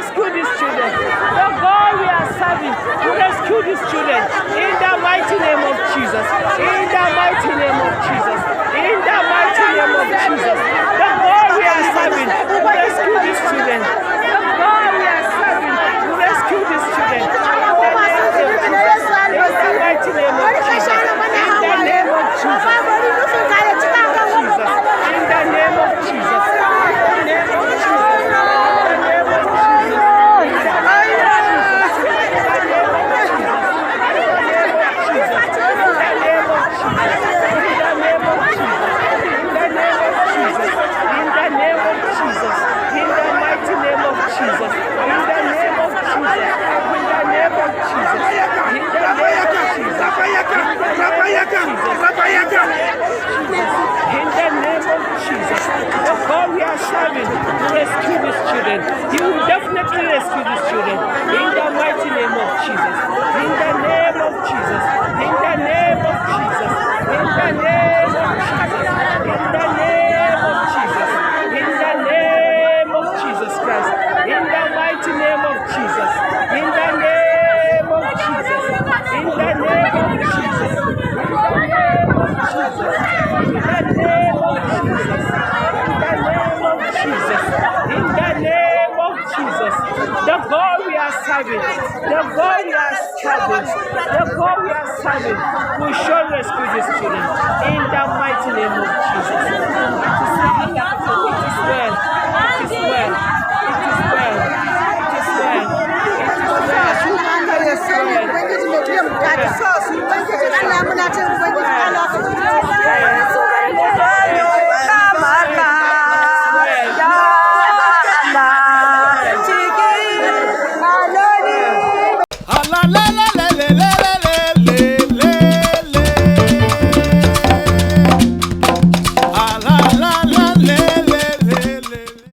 rescue these children. The God we are serving will rescue these children. In the mighty name of Jesus. In the mighty name of Jesus. In the mighty name of Jesus. The God we are serving will rescue these children. The God we are serving will rescue these children. In the mighty name of Jesus. In the name of Jesus. In the name of Jesus. In the name of rescue these children. He will definitely rescue these children. In the mighty name of Jesus. In the name of Jesus. In the name of Jesus. In the name of Jesus. In the name of Jesus. In the name of Jesus Christ. In the mighty name of Jesus. In the name of Jesus. In the name of Jesus. In the name of Jesus. In the name of Jesus. In the name of Jesus. In the name of Jesus. The God we are serving. The God we are serving. The God we are serving. We shall rescue these children. In the mighty name of Jesus. It is well.